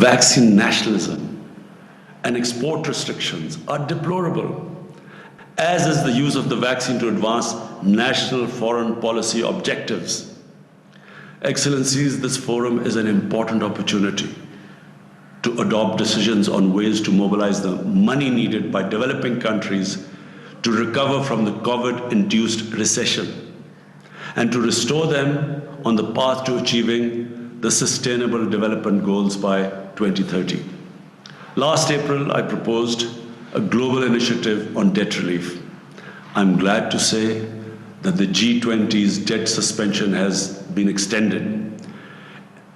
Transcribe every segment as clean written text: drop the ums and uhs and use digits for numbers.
vaccine nationalism and export restrictions are deplorable, as is the use of the vaccine to advance national foreign policy objectives. Excellencies, this forum is an important opportunity to adopt decisions on ways to mobilize the money needed by developing countries to recover from the COVID-induced recession and to restore them on the path to achieving the Sustainable Development Goals by 2030. Last April, I proposed a global initiative on debt relief. I'm glad to say that the G20's debt suspension has been extended.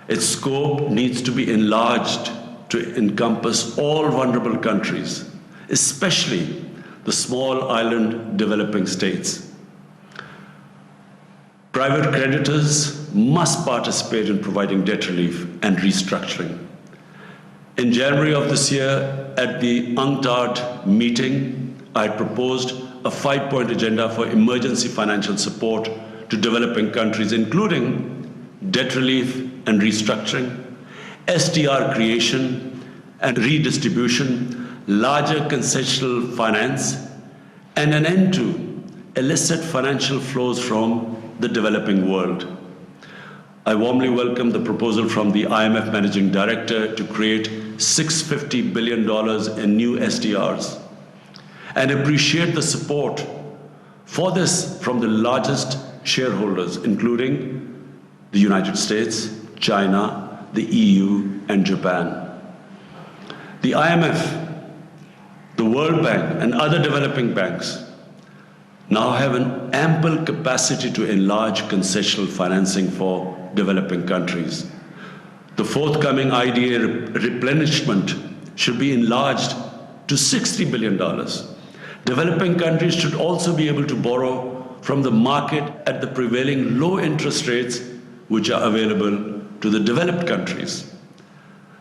Its scope needs to be enlarged to encompass all vulnerable countries, especially the small island developing states. Private creditors must participate in providing debt relief and restructuring. In January of this year, at the UNCTAD meeting, I proposed a 5-point agenda for emergency financial support to developing countries, including debt relief and restructuring, SDR creation and redistribution, larger concessional finance, and an end to illicit financial flows from the developing world. I warmly welcome the proposal from the IMF Managing Director to create $650 billion in new SDRs and appreciate the support for this from the largest shareholders, including the United States, China, the EU, and Japan. The IMF, the World Bank, and other developing banks now have an ample capacity to enlarge concessional financing for developing countries. The forthcoming IDA replenishment should be enlarged to $60 billion. Developing countries should also be able to borrow from the market at the prevailing low interest rates which are available to the developed countries.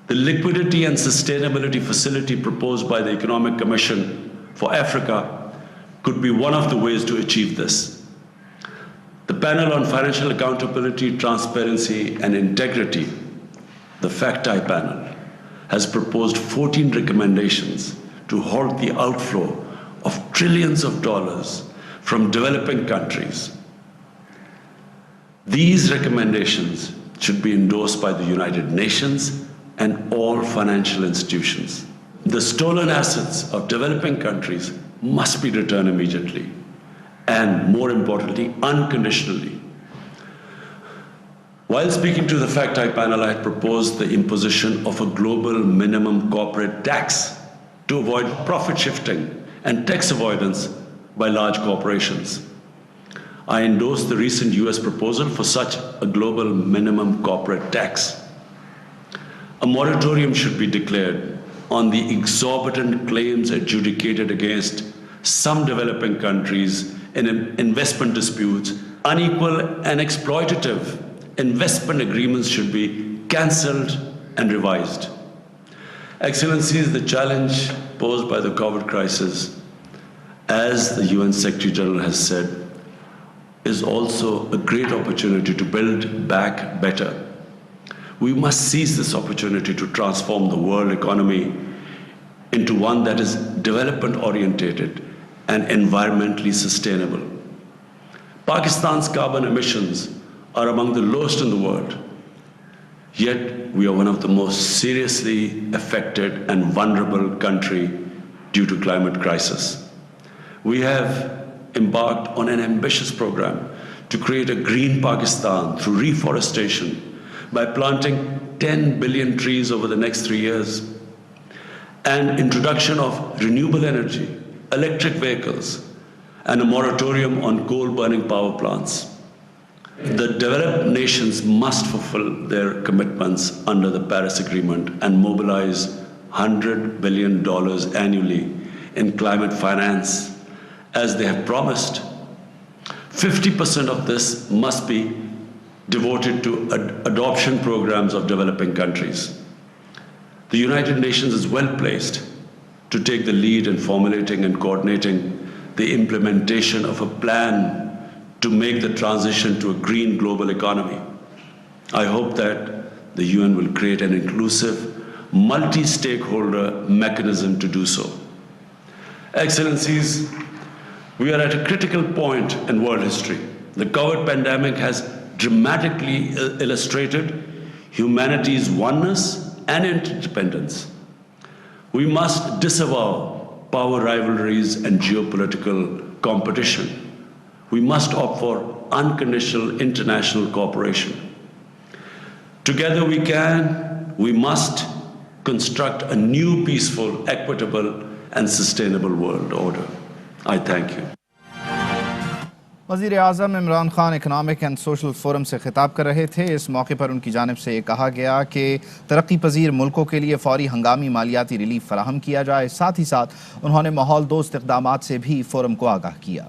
The Liquidity and Sustainability Facility proposed by the Economic Commission for Africa could be one of the ways to achieve this. The Panel on Financial Accountability, Transparency and Integrity, the FACTI panel, has proposed 14 recommendations to halt the outflow of trillions of dollars from developing countries. These recommendations should be endorsed by the United Nations and all financial institutions. The stolen assets of developing countries must be returned immediately and, more importantly, unconditionally. While speaking to the FACTI panel, I had proposed the imposition of a global minimum corporate tax to avoid profit shifting and tax avoidance by large corporations. I endorsed the recent US proposal for such a global minimum corporate tax. A moratorium should be declared on the exorbitant claims adjudicated against some developing countries in investment disputes. Unequal and exploitative investment agreements should be cancelled and revised. Excellencies, the challenge posed by the COVID crisis, as the UN Secretary General has said, is also a great opportunity to build back better. We must seize this opportunity to transform the world economy into one that is development-oriented and environmentally sustainable. Pakistan's carbon emissions are among the lowest in the world, yet we are one of the most seriously affected and vulnerable country due to climate crisis. We have embarked on an ambitious program to create a green Pakistan through reforestation by planting 10 billion trees over the next 3 years, and introduction of renewable energy, electric vehicles, and a moratorium on coal-burning power plants. The developed nations must fulfill their commitments under the Paris Agreement and mobilize $100 billion annually in climate finance, as they have promised. 50% of this must be devoted to adoption programs of developing countries. The United Nations is well placed to take the lead in formulating and coordinating the implementation of a plan to make the transition to a green global economy. I hope that the UN will create an inclusive, multi-stakeholder mechanism to do so. Excellencies, we are at a critical point in world history. The COVID pandemic has dramatically illustrated humanity's oneness and interdependence. We must disavow power rivalries and geopolitical competition. We must opt for unconditional international cooperation. Together we must construct a new peaceful, equitable and sustainable world order. I thank you. वज़ीराअज़म Imran Khan economic and social forum से खिताब कर रहे थे। इस मौके पर उनकी जानिब से ये कहा गया कि तरक्की पजीर मुल्कों के लिए फ़ौरी हंगामी मालियाती रिलीफ फराहम किया जाए। साथ ही साथ उन्होंने माहौल दोस्त इक़दामात से भी फोरम को आगाह किया।